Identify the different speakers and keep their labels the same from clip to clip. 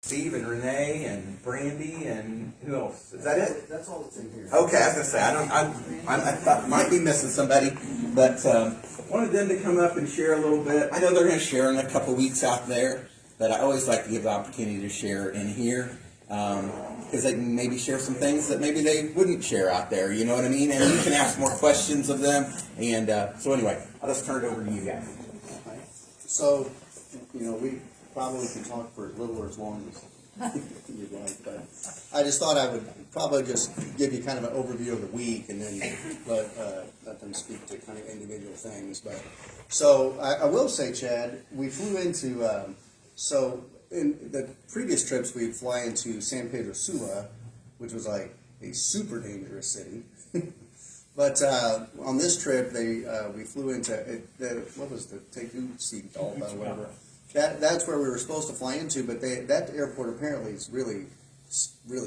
Speaker 1: Steve and Renee and Brandy and who else? Is that it?
Speaker 2: That's all that's in here.
Speaker 1: Okay, I was gonna say I thought might be missing somebody, but wanted them to come up and share a little bit. I know they're gonna share in a couple weeks out there, but I always like to give the opportunity to share in here because they can maybe share some things that maybe they wouldn't share out there. You know what I mean? And you can ask more questions of them. And so anyway, I'll just turn it over to you guys.
Speaker 2: So, we probably can talk for as little or as long as you'd like, but I just thought I would probably just give you kind of an overview of the week and then let them speak to kind of individual things. But so I will say, Chad, we flew into so in the previous trips we'd fly into San Pedro Sula, which was like a super dangerous city. But on this trip, we flew into what was the Secg or whatever. That's where we were supposed to fly into, but that airport apparently is really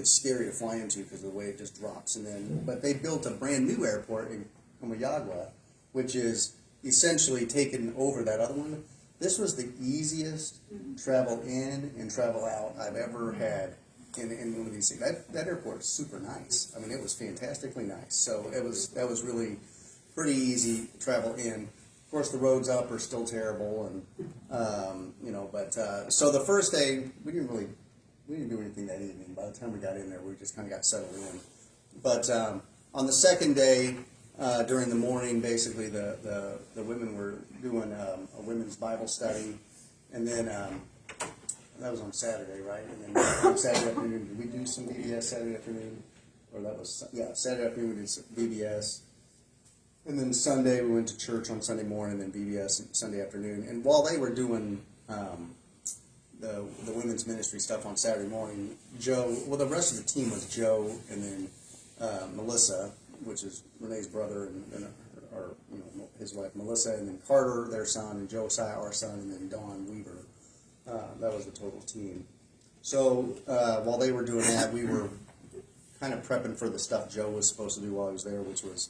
Speaker 2: scary to fly into because of the way it just drops. But they built a brand new airport in Comayagua, which is essentially taken over that other one. This was the easiest travel in and travel out I've ever had in one of these things. That airport is super nice. I mean, it was fantastically nice. So that was really pretty easy travel in. Of course, the roads up are still terrible, and so the first day we didn't do anything that evening. By the time we got in there, we just kind of got settled in. But on the second day, during the morning, basically the women were doing a women's Bible study, and then that was on Saturday, right? And then on Saturday afternoon, did we do some VBS Saturday afternoon? Or that was Saturday afternoon we did some VBS. And then Sunday, we went to church on Sunday morning, and then VBS Sunday afternoon. And while they were doing the women's ministry stuff on Saturday morning, the rest of the team was Joe, and then Melissa, which is Renee's brother, and his wife Melissa, and then Carter, their son, and Josiah, our son, and then Dawn Weaver. That was the total team. So while they were doing that, we were kind of prepping for the stuff Joe was supposed to do while he was there, which was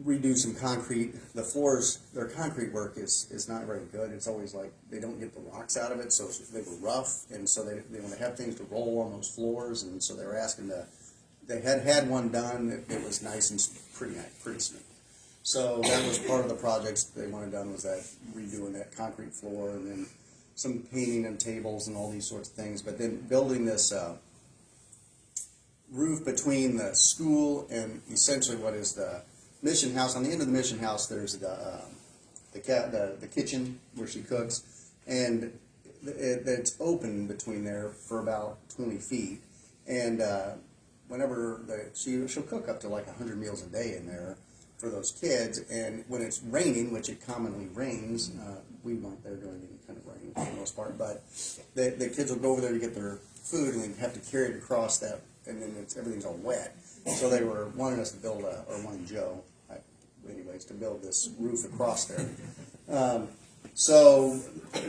Speaker 2: redo some concrete. The floors, their concrete work is not very good. It's always like they don't get the rocks out of it, so they were rough, and so they want to have things to roll on those floors, and so they were asking they had one done. It was nice and pretty smooth. So that was part of the projects they wanted done, was that redoing that concrete floor, and then some painting and tables and all these sorts of things, but then building this roof between the school and essentially what is the mission house. On the end of the mission house, there's the kitchen where she cooks, and it's open between there for about 20 feet. And whenever she'll cook up to like 100 meals a day in there for those kids. And when it's raining, which it commonly rains, we weren't there during any kind of rain for the most part, but the kids will go over there to get their food and then have to carry it across that, and then everything's all wet. So they were wanting us to build wanting Joe, anyways, to build this roof across there. So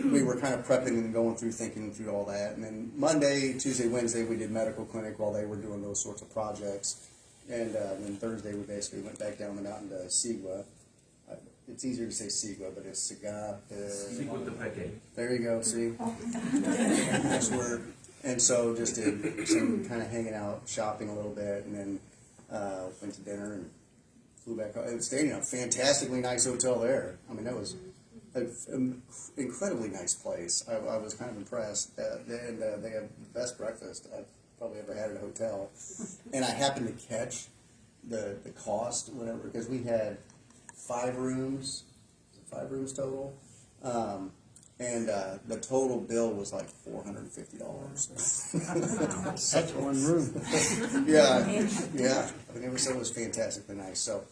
Speaker 2: we were kind of prepping and thinking through all that. And then Monday, Tuesday, Wednesday, we did medical clinic while they were doing those sorts of projects. And then Thursday, we basically went back down the mountain to Secg. It's easier to say Secg, but it's Secg. There you go, see? Nice word. And so just did some kind of hanging out, shopping a little bit, and then went to dinner and flew back home. And stayed in a fantastically nice hotel there. I mean, that was an incredibly nice place. I was kind of impressed. And they have the best breakfast I've probably ever had at a hotel. And I happened to catch the cost, whatever, because we had 5 rooms total. And the total bill was like $450.
Speaker 3: That's one room.
Speaker 2: Yeah. I never said it was fantastically nice. So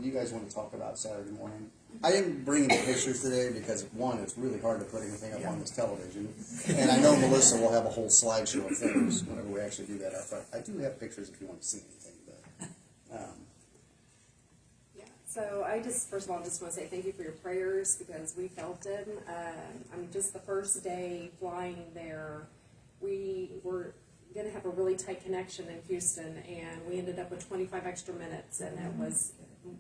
Speaker 2: you guys want to talk about Saturday morning? I didn't bring any pictures today because, one, it's really hard to put anything up on this television. And I know Melissa will have a whole slideshow of things whenever we actually do that up front. I do have pictures if you want to see anything. But,
Speaker 4: So I first of all, just want to say thank you for your prayers, because we felt it. Just the first day flying there, we were going to have a really tight connection in Houston, and we ended up with 25 extra minutes, and it was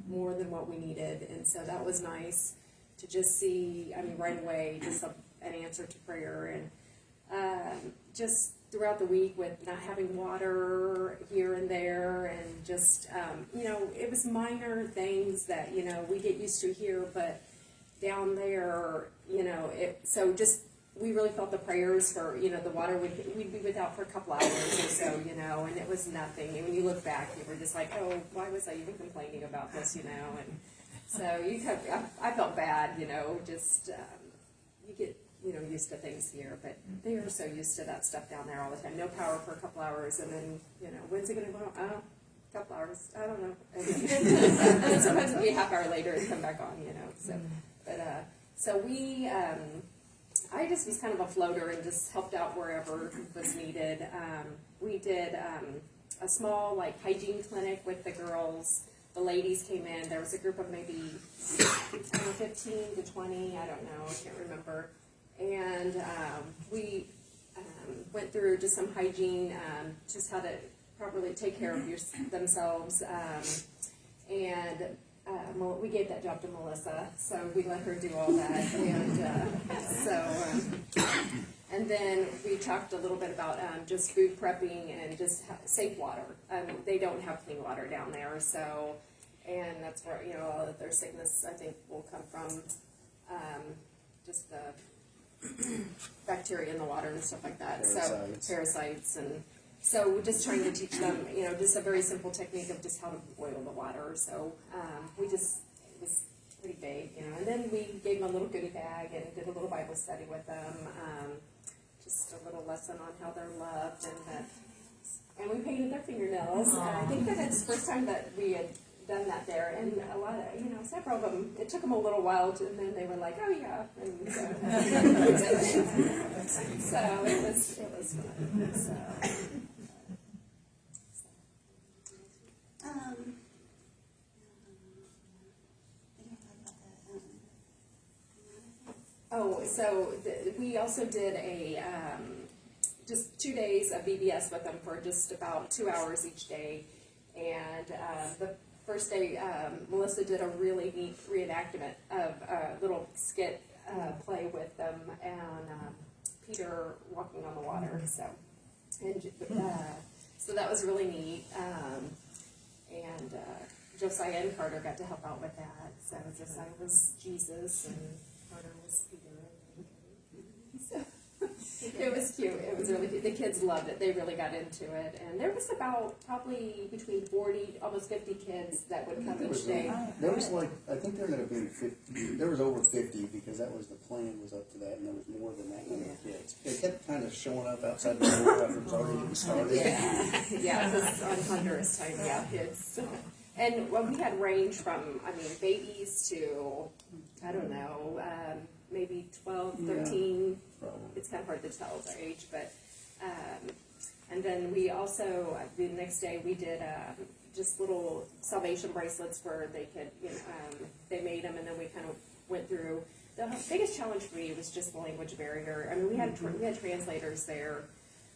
Speaker 4: more than what we needed, and so that was nice. to just see, I mean, right away, just an answer to prayer. And just throughout the week with not having water here and there, and just, you know, it was minor things that, you know, we get used to here, but down there, you know, so just, we really felt the prayers for, you know, the water, we'd be without for a couple hours or so, you know, and it was nothing. And when you look back, you were just like, oh, why was I even complaining about this, you know? And so I felt bad, you know, just, you get, you know, used to things here, but they are so used to that stuff down there all the time. No power for a couple hours, and then, you know, when's it gonna go on? Oh, a couple hours, I don't know. And then sometimes it'll be a half hour later and come back on, you know, so, but, so we, I just was kind of a floater and just helped out wherever was needed. We did a small like hygiene clinic with the girls. The ladies came in. There was a group of maybe 15 to 20. I don't know. I can't remember. And we went through just some hygiene, just how to properly take care of themselves. And we gave that job to Melissa, so we let her do all that. And and then we talked a little bit about just food prepping and just safe water. They don't have clean water down there, so, and that's where, you know, all of their sickness, I think, will come from just the bacteria in the water and stuff like that.
Speaker 2: Parasites.
Speaker 4: So parasites, and so we're just trying to teach them, you know, just a very simple technique of just how to boil the water. So it was pretty big, you know. And then we gave them a little goodie bag and did a little Bible study with them. Just a little lesson on how they're loved, and we painted their fingernails. I think that it's the first time that we had done that there, and a lot of, you know, several of them, it took them a little while to, and then they were like, oh yeah, and so, so it was fun. So. Oh, so we also did just 2 days of VBS with them for just about 2 hours each day. And the first day, Melissa did a really neat reenactment of a little skit play with them, and Peter walking on the water. So that was really neat. And Josiah and Carter got to help out with that. So Josiah was Jesus, and Carter was Peter. So it was cute. It was really cute. The kids loved it. They really got into it. And there was about probably between 40, almost 50 kids that would come each day.
Speaker 2: There was like, I think there ended up being 50, there was over 50, because that was the plan was up to that, and there was more than that number of kids. They kept kind of showing up outside the door after it was already getting started.
Speaker 4: Yeah, it was on Honduras time, yeah, kids. And well, we had range from, I mean, babies to, I don't know, maybe 12, 13.
Speaker 2: Yeah,
Speaker 4: it's kind of hard to tell their age, but, and then we also, the next day we did just little salvation bracelets where they could, you know, they made them, and then we kind of went through. The biggest challenge for me was just the language barrier. I mean, we had translators there,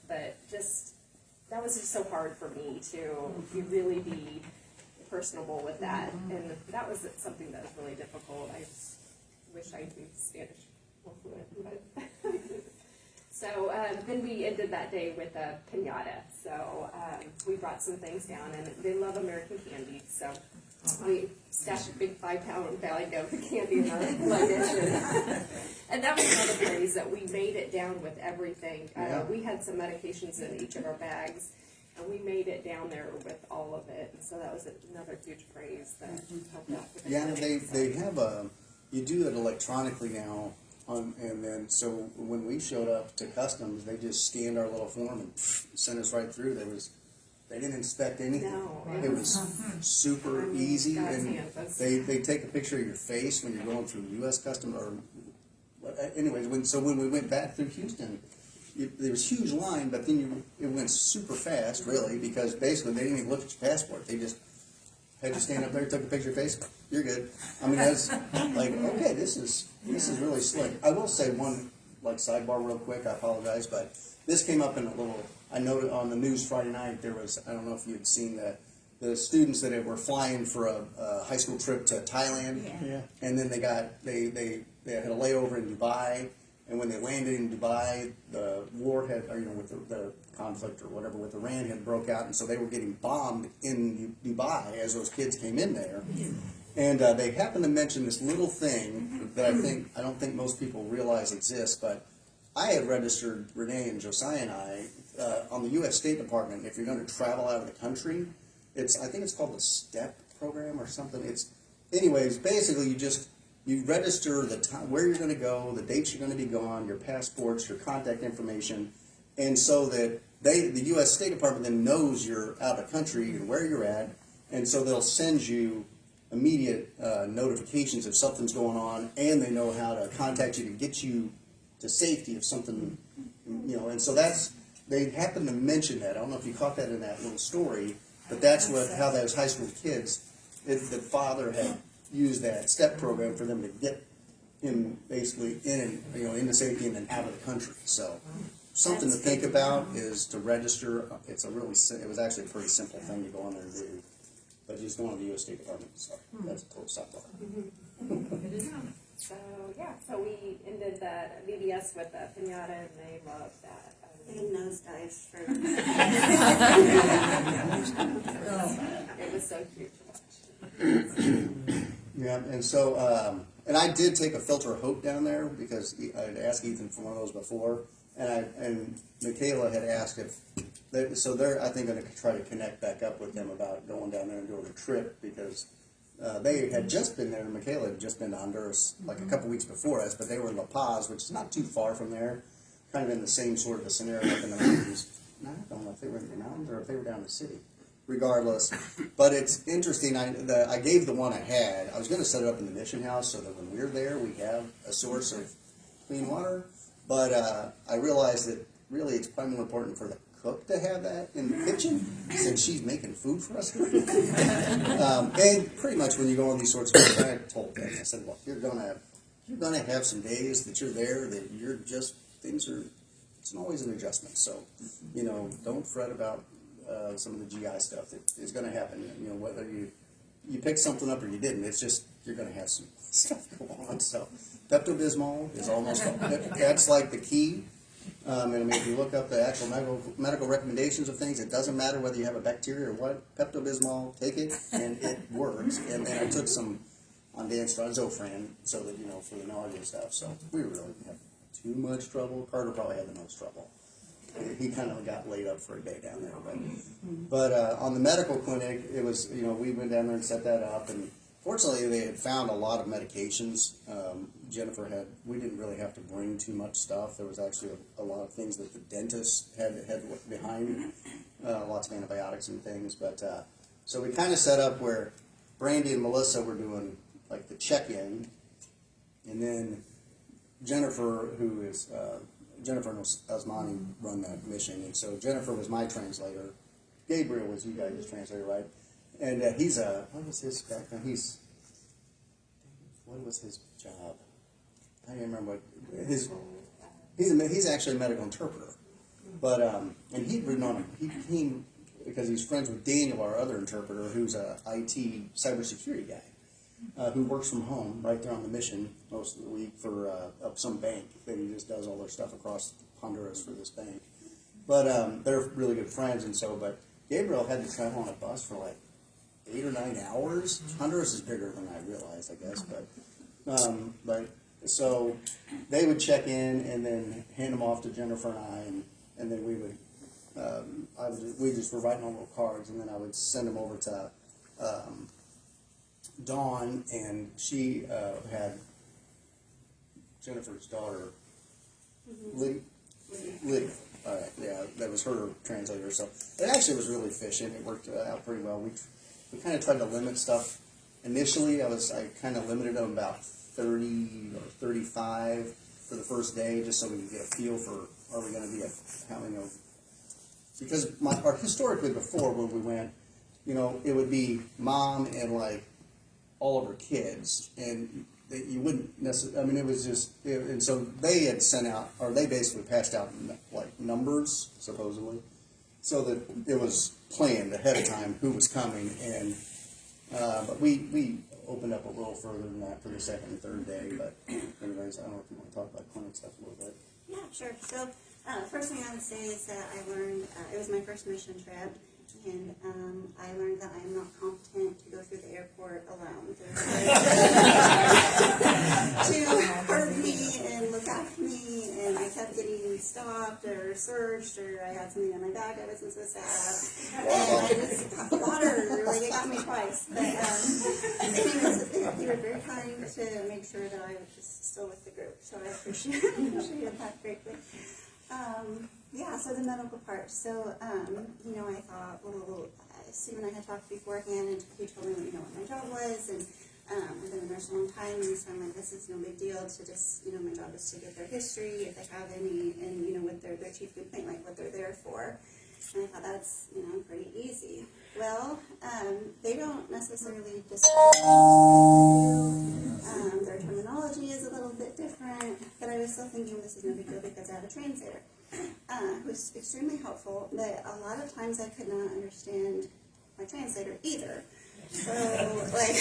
Speaker 4: but just, that was just so hard for me to really be personable with that, and that was something that was really difficult. I wish I could Spanish more fluent, but so then we ended that day with a piñata. So we brought some things down, and they love American candy, so we stashed a big 5-pound bag of candy in our luggage, and that was another praise that we made it down with everything. We had some medications in each of our bags, and we made it down there with all of it, and so that was another huge praise that helped out with it.
Speaker 2: They have you do it electronically now, and then so when we showed up to customs, they just scanned our little form and sent us right through. They didn't inspect anything.
Speaker 4: No,
Speaker 2: it was super easy, and they take a picture of your face when you're going through U.S. customs, or anyways. When we went back through Houston, there was a huge line, but then it went super fast, really, because basically they didn't even look at your passport. They just had you stand up there, took a picture of your face. You're good. I mean, that's like, okay, this is really slick. I will say one like sidebar real quick. I apologize, but this came up in a little. I noted on the news Friday night there was. I don't know if you had seen that the students that were flying for a high school trip to Thailand, and then they had a layover in Dubai, and when they landed in Dubai, the war had, or, with the conflict or whatever with Iran had broke out, and so they were getting bombed in Dubai as those kids came in there. And they happened to mention this little thing that I don't think most people realize exists, but I had registered Renee and Josiah and I on the U.S. State Department. If you're going to travel out of the country, I think it's called the STEP program or something. Anyways, basically you register the time, where you're going to go, the dates you're going to be gone, your passports, your contact information, and so that the U.S. State Department then knows you're out of the country and where you're at, and so they'll send you immediate notifications if something's going on, and they know how to contact you to get you to safety if something, and so they happen to mention that. I don't know if you caught that in that little story, but that's how those high school kids, the father had used that STEP program for them to get him basically into safety and then out of the country. So something to think about is to register. It was actually a pretty simple thing to go on there and do. But he's going to the U.S. State Department, so that's a total sidebar.
Speaker 4: So we ended that VBS with a pinata, and they loved that.
Speaker 3: They nosedives for.
Speaker 4: It was so cute to watch.
Speaker 2: Yeah, and so, and I did take a filter of hope down there because I had asked Ethan for one of those before, and Michaela had asked so they're, I think, going to try to connect back up with them about going down there and doing a trip because they had just been there. Michaela had just been to Honduras like a couple weeks before us, but they were in La Paz, which is not too far from there, kind of in the same sort of a scenario like in the mountains. I don't know if they were in the mountains or if they were down in the city. Regardless, but it's interesting. I gave the one I had. I was going to set it up in the mission house so that when we're there, we have a source of clean water. But I realized that really it's probably more important for the cook to have that in the kitchen since she's making food for us. And pretty much when you go on these sorts of trips, I told them, I said, "Look, you're gonna have some days that you're there that you're just it's always an adjustment. So don't fret about." Some of the GI stuff that is going to happen. Whether you pick something up or you didn't, it's just you're going to have some stuff go on. So Pepto-Bismol is almost that's like the key. And I mean, if you look up the actual medical recommendations of things, it doesn't matter whether you have a bacteria or what. Pepto-Bismol, take it, and it works. And I took some on Zofran, so that for the nausea and stuff. So we really didn't have too much trouble. Carter probably had the most trouble. He kind of got laid up for a day down there, but on the medical clinic, it was we went down there and set that up, and fortunately they had found a lot of medications. Jennifer we didn't really have to bring too much stuff. There was actually a lot of things that the dentist had behind, lots of antibiotics and things. But so we kind of set up where Brandy and Melissa were doing like the check-in, and then Jennifer, Jennifer and Osmani run that mission, and so Jennifer was my translator. Gabriel was you guys' translator, right? And what was his background? What was his job? I don't remember what he's actually a medical interpreter, but and he came because he's friends with Daniel, our other interpreter, who's a IT cybersecurity guy. Who works from home right there on the mission most of the week for some bank that he just does all their stuff across Honduras for this bank. But they're really good friends, and so, but Gabriel had to travel on a bus for like 8 or 9 hours. Honduras is bigger than I realized, I guess, but so they would check in and then hand them off to Jennifer and I, and then we would, we just were writing on little cards, and then I would send them over to Dawn, and she had Jennifer's daughter, Lydia. All right, yeah, that was her translator. So it actually was really efficient. It worked out pretty well. We kind of tried to limit stuff. Initially, I kind of limited them about 30 or 35 for the first day, just so we could get a feel for are we going to be because historically before when we went, it would be mom and like all of her kids, and you wouldn't necessarily, I mean, it was just, and so they had sent out, or they basically passed out like numbers, supposedly, so that it was planned ahead of time who was coming, and but we opened up a little further than that for the second and third day. But anyways, I don't know if you want to talk about clinic stuff a little bit.
Speaker 3: Yeah, sure. So, first thing I would say is that I learned, it was my first mission trip, and I learned that I am not competent to go through the airport alone. To hurt me and look after me, and I kept getting stopped or searched, or I had something in my bag I wasn't supposed to have, and I just got water, like it got me twice. But anyways, they were very kind to make sure that I was just still with the group, so I appreciate that greatly. Yeah, so the medical part. So, you know, I thought, well, Steve and I had talked beforehand, and he told me, you know, what my job was, and I've been a nurse a long time, and so I'm like, this is no big deal to just, you know, my job is to get their history, if they have any, and, you know, what their chief complaint, like what they're there for. And I thought that's, you know, pretty easy. Well, they don't necessarily describe their terminology is a little bit different, but I was still thinking this is no big deal because I had a translator who was extremely helpful, but a lot of times I could not understand my translator either. So, like,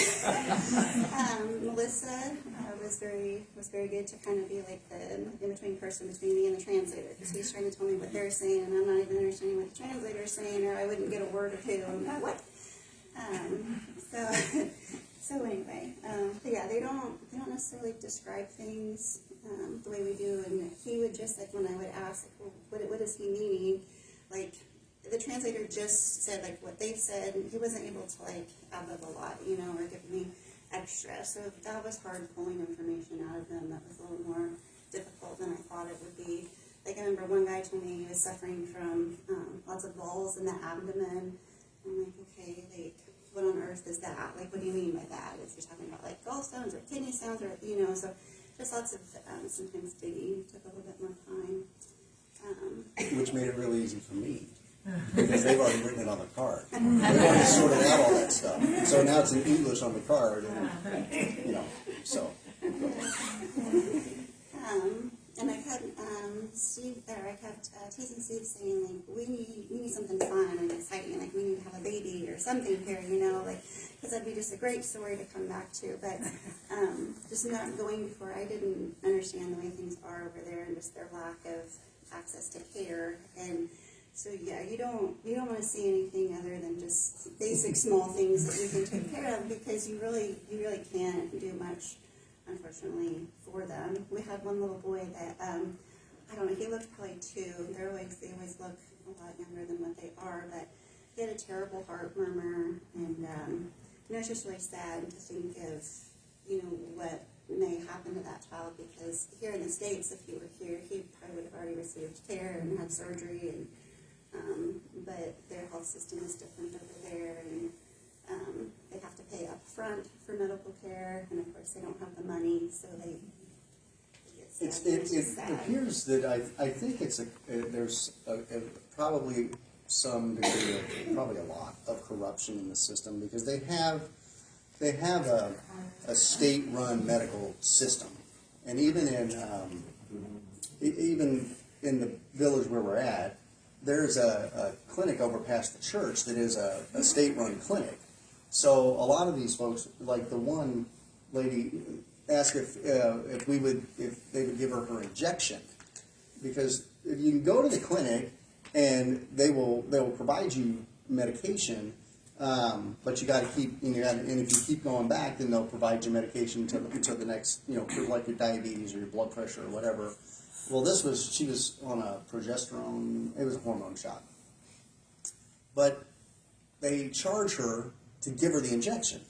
Speaker 3: Melissa was very good to kind of be like the in-between person between me and the translator, because he's trying to tell me what they're saying, and I'm not even understanding what the translator is saying, or I wouldn't get a word or two. I'm like, what? So anyway, but yeah, they don't necessarily describe things the way we do, and he would just, like, when I would ask, like, well, what is he meaning, like, the translator just said, like, what they said, and he wasn't able to, like, add up a lot, you know, or give me extra, so that was hard pulling information out of them. That was a little more difficult than I thought it would be. Like, I remember one guy told me he was suffering from lots of balls in the abdomen. I'm like, okay, like, what on earth is that? Like, what do you mean by that? Is he talking about, like, gallstones or kidney stones, or, you know, so just lots of, sometimes digging took a little bit more time.
Speaker 2: Which made it really easy for me, because they've already written it on the card. They've already sorted out all that stuff. So now it's in English on the card, and, you know, so.
Speaker 3: And I kept I kept teasing Steve, saying, like, we need something fun and exciting, like we need to have a baby or something here, you know, like, because that'd be just a great story to come back to. But just not going before, I didn't understand the way things are over there, and just their lack of access to care. And so yeah, you don't want to see anything other than just basic small things that you can take care of, because you really can't do much, unfortunately, for them. We had one little boy that I don't know, he looked probably 2. They always look a lot younger than what they are, but he had a terrible heart murmur, and you know, it's just really sad to think of, you know, what may happen to that child, because here in the States, if he were here, he probably would have already received care and had surgery, and but their health system is different over there, and they have to pay up front for medical care, and of course they don't have the money, so they
Speaker 2: It appears that I think there's probably some degree of, probably a lot of corruption in the system, because they have a state-run medical system, and even in the village where we're at, there's a clinic over past the church that is a state-run clinic. So a lot of these folks, like the one lady asked if they would give her injection, because if you can go to the clinic and they will provide you medication, but you got to keep, and if you keep going back, then they'll provide you medication until the next, you know, for like your diabetes or your blood pressure or whatever. Well, she was on a progesterone, it was a hormone shot, but they charge her to give her the injection.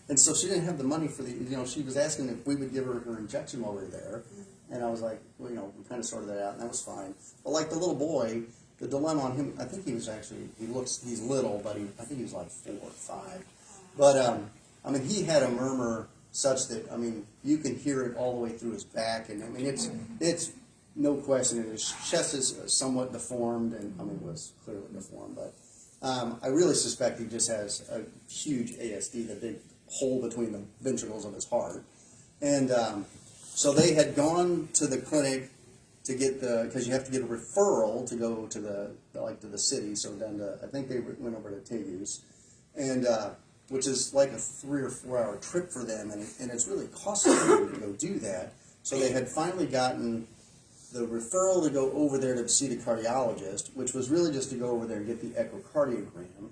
Speaker 2: And so she didn't have the money for she was asking if we would give her injection while we were there. And I was like, well, you know, we kind of sorted that out, and that was fine. But like the little boy, the dilemma on him, I think he was actually, he's little, but I think he was like 4 or 5. But, I mean, he had a murmur such that, I mean, you can hear it all the way through his back. And I mean, it's no question, and his chest is somewhat deformed, and I mean, it was clearly deformed, but I really suspect he just has a huge ASD, the big hole between the ventricles of his heart. And so they had gone to the clinic to get because you have to get a referral to go to the city. So down to, I think they went over to Tegus, and which is like a 3 or 4 hour trip for them, and it's really costly for them to go do that. So they had finally gotten the referral to go over there to see the cardiologist, which was really just to go over there and get the echocardiogram,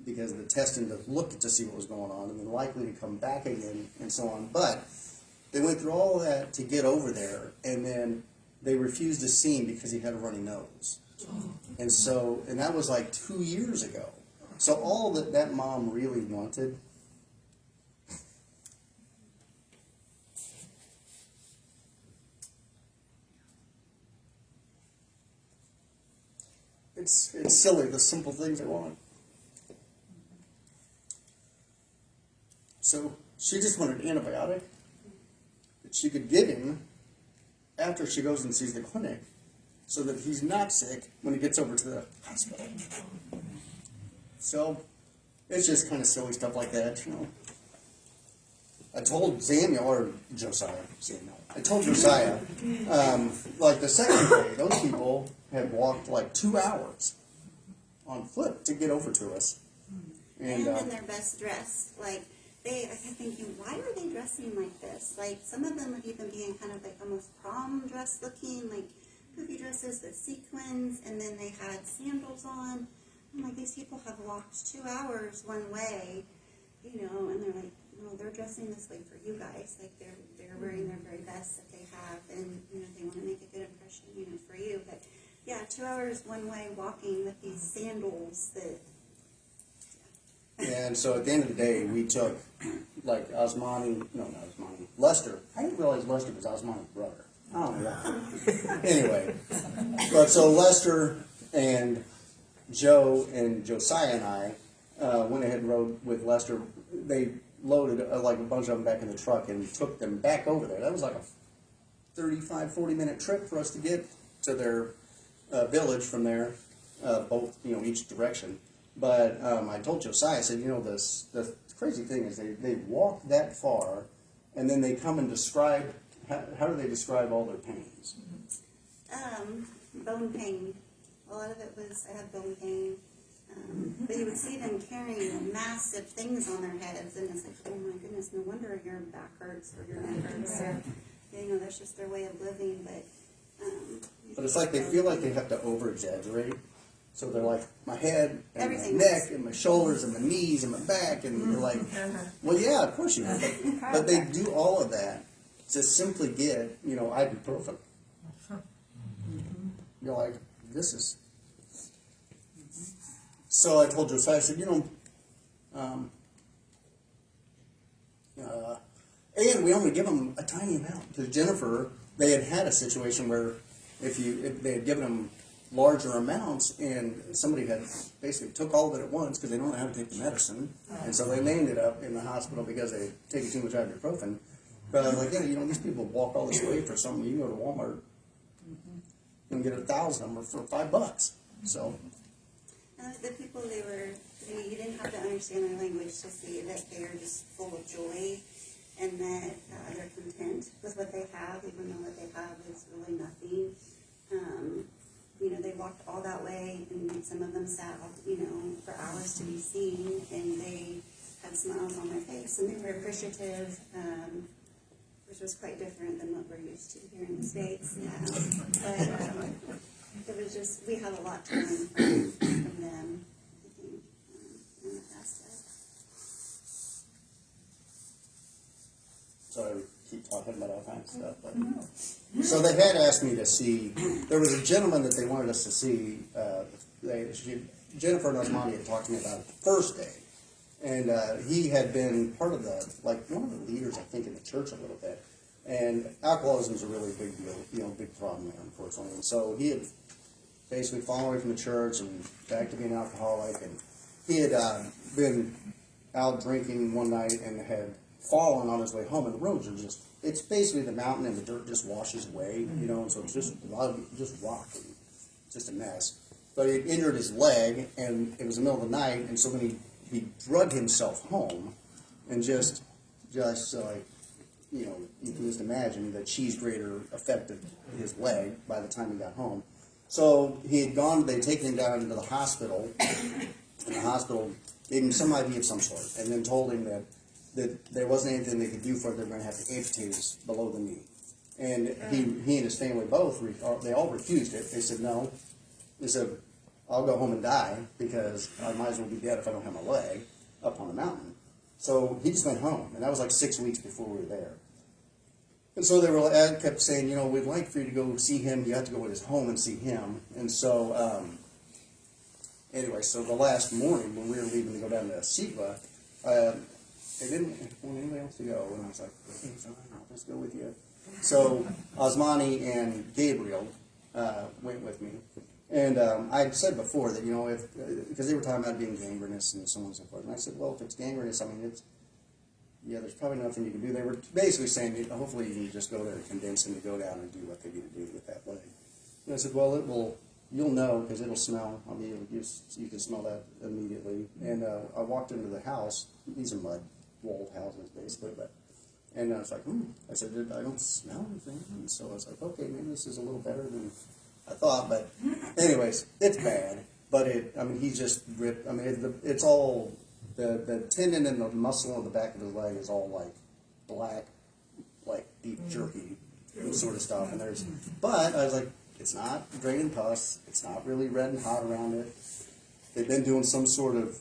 Speaker 2: because the testing to look to see what was going on, and then likely to come back again and so on. But they went through all of that to get over there, and then they refused to see him because he had a runny nose. And that was like 2 years ago. So all that mom really wanted it's silly, the simple things they want. So she just wanted an antibiotic that she could give him after she goes and sees the clinic, so that he's not sick when he gets over to the hospital. So it's just kind of silly stuff like that, you know. I told Josiah, I told Josiah, like the second day, those people had walked like 2 hours on foot to get over to us.
Speaker 3: And in their best dress, like, I kept thinking, why are they dressing like this? Like, some of them are even being kind of like almost prom dress looking, like poofy dresses with sequins, and then they had sandals on. I'm like, these people have walked 2 hours one way, you know, and they're like, no, they're dressing this way for you guys. Like, they're wearing their very best that they have, and, you know, they want to make a good impression, you know, for you. But, yeah, 2 hours one way walking with these sandals that...
Speaker 2: And so at the end of the day, we took, like, Lester. I didn't realize Lester was Osmani's brother. I don't know why. Anyway, but so Lester and Joe and Josiah and I went ahead and rode with Lester. They loaded like a bunch of them back in the truck and took them back over there. That was like a 35-40 minute trip for us to get to their village from there, both, you know, each direction. But I told Josiah, I said, you know, the crazy thing is they walk that far, and then they come and describe, how do they describe all their pains?
Speaker 3: Bone pain. A lot of it was, I have bone pain. But you would see them carrying massive things on their heads, and it's like, oh my goodness, no wonder your back hurts or your neck hurts. Or, you know, that's just their way of living. But
Speaker 2: it's like they feel like they have to over-exaggerate. So they're like, my head, and
Speaker 3: everything
Speaker 2: my neck, and my shoulders, and my knees, and my back, and you're like, well, yeah, of course you do. But they do all of that to simply get, you know, ibuprofen. You're like, this is... So I told Josiah, I said, you know, and we only give them a tiny amount. Because Jennifer, they had a situation where if they had given them larger amounts, and somebody had basically took all of it at once because they don't know how to take the medicine, and so they ended up in the hospital because they had taken too much ibuprofen. But I was like, yeah, you know, these people walk all this way for something. You can go to Walmart and get 1,000 of them for $5. So.
Speaker 3: The people, you didn't have to understand their language to see that they are just full of joy, and that they're content with what they have, even though what they have is really nothing. You know, they walked all that way, and some of them sat, you know, for hours to be seen, and they had smiles on their face, and they were appreciative, which was quite different than what we're used to here in the States. But it was just, we have a lot to learn from them, I think, in the past.
Speaker 2: So I keep talking about all kinds of stuff. But. So they had asked me to see, there was a gentleman that they wanted us to see, Jennifer and Osmani had talked to me about it the first day. And he had been part of one of the leaders, I think, in the church a little bit. And alcoholism is a really big deal, you know, big problem there, unfortunately. And so he had basically fallen away from the church and back to being an alcoholic. And he had been out drinking one night and had fallen on his way home. And the roads are just, it's basically the mountain and the dirt just washes away, you know, and so it's just rock and just a mess. But he had injured his leg, and it was the middle of the night, and so then he drug himself home and just like you know, you can just imagine that cheese grater affected his leg by the time he got home. So he had gone, they'd taken him down into the hospital, and the hospital gave him some IV of some sort, and then told him that there wasn't anything they could do for it, they were going to have to amputate his below the knee. And he and his family both, they all refused it. They said, no. They said, I'll go home and die, because I might as well be dead if I don't have my leg up on the mountain. So he just went home, and that was like 6 weeks before we were there. And so they were, Ed kept saying, you know, we'd like for you to go see him. You have to go to his home and see him. And so, anyway, so the last morning when we were leaving to go down to Secg, they didn't want anybody else to go. And I was like, okay, fine, I'll just go with you. So Osmani and Gabriel went with me. And I had said before that, you know, if, because they were talking about being gangrenous and so on and so forth. And I said, well, if it's gangrenous, I mean, it's, yeah, there's probably nothing you can do. They were basically saying, hopefully you can just go there and convince them to go down and do what they need to do with that leg. And I said, well, it will, you'll know, because it'll smell. I mean, you can smell that immediately. And I walked into the house. These are mud walled houses, basically. And I was like, I said, I don't smell anything. And so I was like, okay, maybe this is a little better than I thought. But anyways, it's bad. But I mean, he's just ripped. I mean, it's all, the tendon and the muscle on the back of his leg is all like black, like beef jerky sort of stuff. And but I was like, it's not draining pus. It's not really red and hot around it. They've been doing some sort of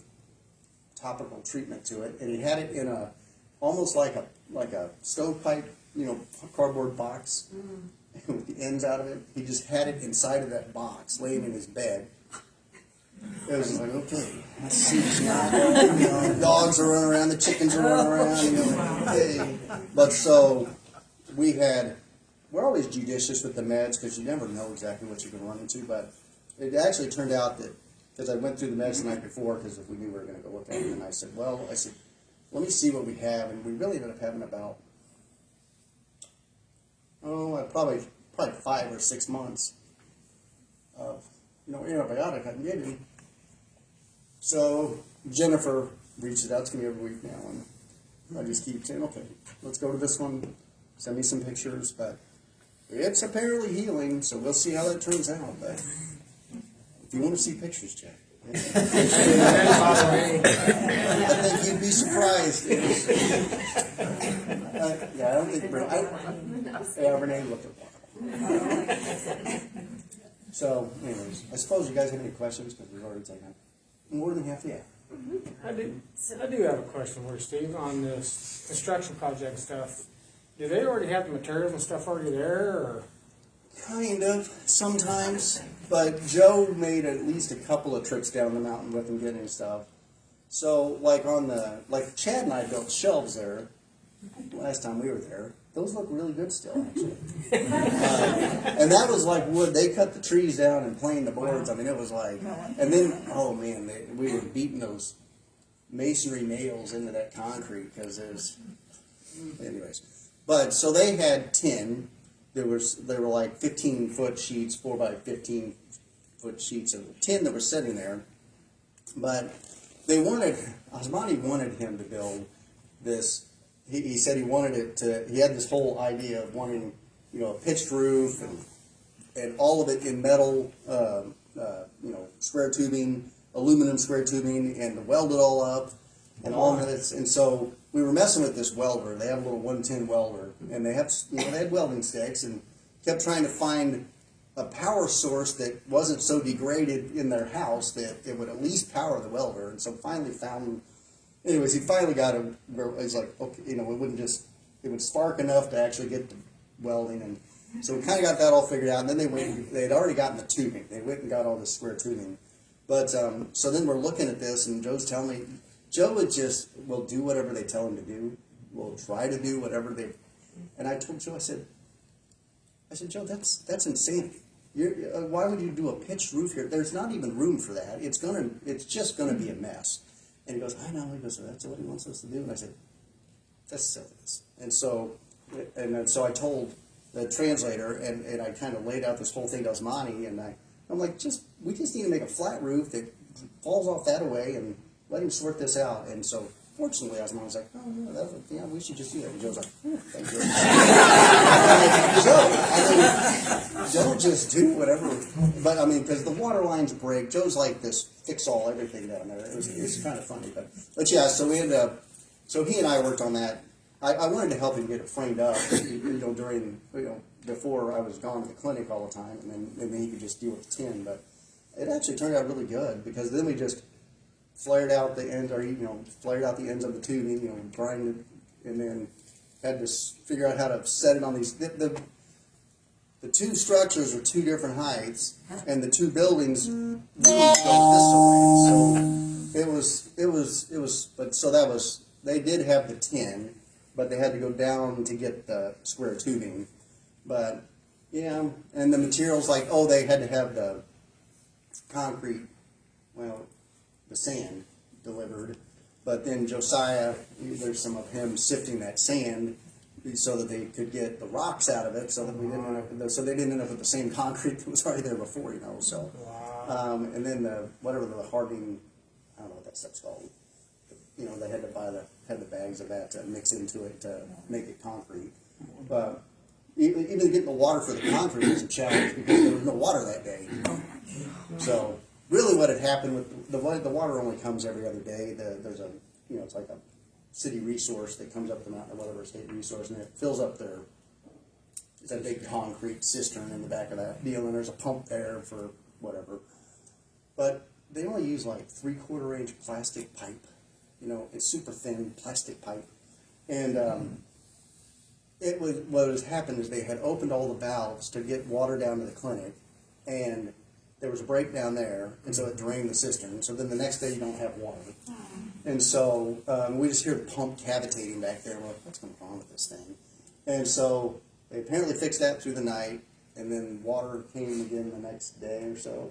Speaker 2: topical treatment to it. And he had it in almost like a stovepipe, you know, cardboard box with the ends out of it. He just had it inside of that box, laying in his bed. It was just like, okay, let's see what's not. You know, the dogs are running around, the chickens are running around, you know, hey. But so we're always judicious with the meds, because you never know exactly what you're going to run into. But it actually turned out that, because I went through the meds the night before, because we knew we were going to go look at them, and I said, let me see what we have. And we really ended up having about, probably 5 or 6 months of, you know, antibiotic I can give you. So Jennifer reaches out to me every week now, and I just keep saying, okay, let's go to this one, send me some pictures, but it's apparently healing, so we'll see how that turns out. But if you want to see pictures, Jack, I think you'd be surprised. I don't think Renee looked at one. So, anyways, I suppose you guys have any questions, because we've already taken more than half the hour.
Speaker 5: I do have a question for you, Steve, on this construction project stuff. Do they already have the materials and stuff already there, or?
Speaker 2: Kind of, sometimes. But Joe made at least a couple of trips down the mountain with him getting stuff. So, like Chad and I built shelves there last time we were there. Those look really good still, actually. And that was like wood. They cut the trees down and planed the boards. I mean, it was like, and then, oh man, we were beating those masonry nails into that concrete, because anyways. But, so they had 10. They were like 15-foot sheets, 4 by 15-foot sheets of 10 that were sitting there. But Osmani wanted him to build this. He said he wanted he had this whole idea of wanting, you know, a pitched roof and all of it in metal, you know, square tubing, aluminum square tubing, and to weld it all up and all of this. And so we were messing with this welder. They have a little 110 welder, and they had welding sticks, and kept trying to find a power source that wasn't so degraded in their house that it would at least power the welder. And so finally found. Anyways, he finally got it. He's like, okay, you know, it would spark enough to actually get the welding, and so we kind of got that all figured out. And then they had already gotten the tubing. They went and got all this square tubing. But so then we're looking at this, and Joe's telling me, Joe will do whatever they tell him to do. Will try to do whatever they. And I told Joe, I said, Joe, that's insanity. Why would you do a pitched roof here? There's not even room for that. It's just gonna be a mess. And he goes, I know. He goes, that's what he wants us to do. And I said, that's silliness. And so I told the translator, and I kind of laid out this whole thing to Osmani, and I'm like, we just need to make a flat roof that falls off that away, and let him sort this out. And so fortunately, I was like, oh, yeah, we should just do that. And Joe's like, oh, thank you. Joe just do whatever. But I mean, because the water lines break, Joe's like this fix-all everything down there. It's kind of funny, but yeah. So we ended up. So he and I worked on that. I wanted to help him get it framed up, during before I was gone to the clinic all the time, and then he could just deal with the tin. But it actually turned out really good because then we just flared out the ends, or flared out the ends of the tubing, grind it, and then had to figure out how to set it on these. The two structures are two different heights, and the two buildings really go this way. So it was. They did have the tin, but they had to go down to get the square tubing. But yeah, and the materials they had to have the concrete, the sand delivered. But then Josiah, there's some of him sifting that sand so that they could get the rocks out of it, so that they didn't end up with the same concrete that was already there before, So, and then the hardening, I don't know what that stuff's called. They had to had the bags of that to mix into it to make it concrete. But even getting the water for the concrete was a challenge because there was no water that day. So really, what had happened with the water only comes every other day. There's a it's like a city resource that comes up the mountain, or whatever, state resource, and it fills up their. It's a big concrete cistern in the back of that deal, and there's a pump there for whatever. But they only use like 3/4 inch plastic pipe. It's super thin plastic pipe, and what has happened is they had opened all the valves to get water down to the clinic, and there was a break down there, and so it drained the cistern. So then the next day you don't have water, and so we just hear the pump cavitating back there. We're like, what's going on with this thing? And so they apparently fixed that through the night, and then water came again the next day or so.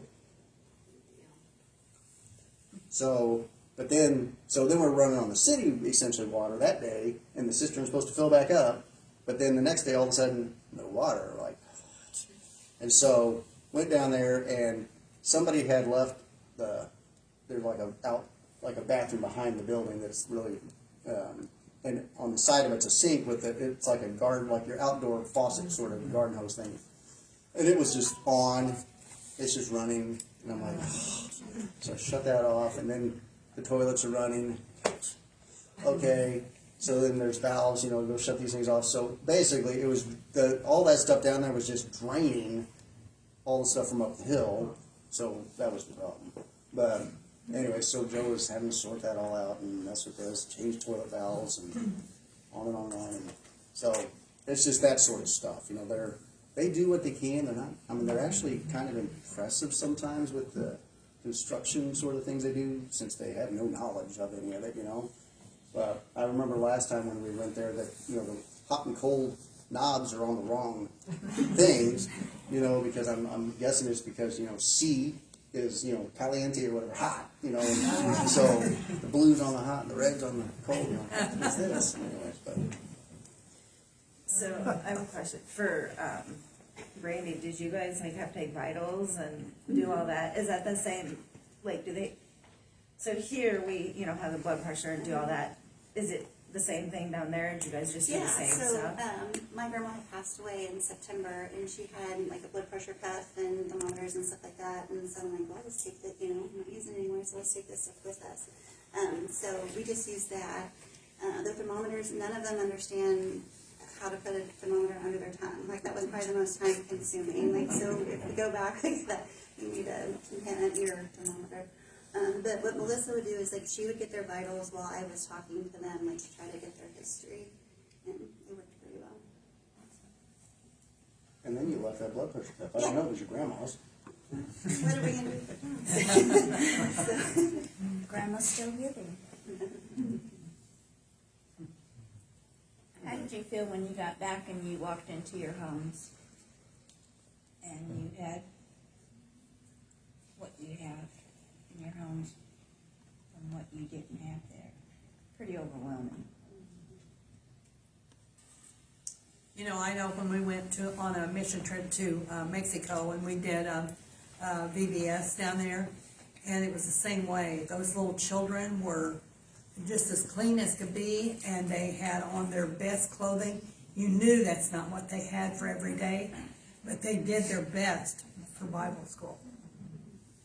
Speaker 2: But then we're running on the city essentially water that day, and the cistern was supposed to fill back up. But then the next day, all of a sudden, no water. And so went down there, and somebody had left there's like a bathroom behind the building that's really, and on the side of it's a sink with it's like a garden, like your outdoor faucet sort of garden hose thing, and it was just on. It's just running, and I'm like, so I shut that off, and then the toilets are running. Okay, so then there's valves, go shut these things off. So basically, it was all that stuff down there was just draining all the stuff from up the hill. So that was the problem. But anyway, so Joe was having to sort that all out and mess with this, change toilet valves, and on and on and on. And so it's just that sort of stuff. They do what they can. They're not. I mean, they're actually kind of impressive sometimes with the construction sort of things they do, since they have no knowledge of any of it, But I remember last time when we went there that, the hot and cold knobs are on the wrong things, because I'm guessing it's because, C is, caliente or whatever, hot, and so the blue's on the hot and the red's on the cold, it's this, anyways, but.
Speaker 6: So I have a question for, Randy, did you guys have to take vitals and do all that? Is that the same, do they, so here we, have the blood pressure and do all that. Is it the same thing down there? Did you guys just do the same stuff?
Speaker 3: My grandma had passed away in September, and she had a blood pressure cuff and thermometers and stuff like that, and so I'm like, well, let's take that, I'm not using it anymore, so let's take this stuff with us. So we just use that. The thermometers, none of them understand how to put a thermometer under their tongue. That was probably the most time consuming. So if we go back that, you need a ear thermometer. But what Melissa would do is she would get their vitals while I was talking to them, to try to get their history, and it worked pretty well.
Speaker 2: And then you left that blood pressure cuff. I don't know, it was your grandma's.
Speaker 3: What are we going to do?
Speaker 7: Grandma's still living. How did you feel when you got back and you walked into your homes and you had what you have in your homes from what you didn't have there? Pretty overwhelming.
Speaker 8: I know when we went on a mission trip to Mexico, and we did VBS down there, and it was the same way. Those little children were just as clean as could be, and they had on their best clothing. You knew that's not what they had for every day, but they did their best for Bible school.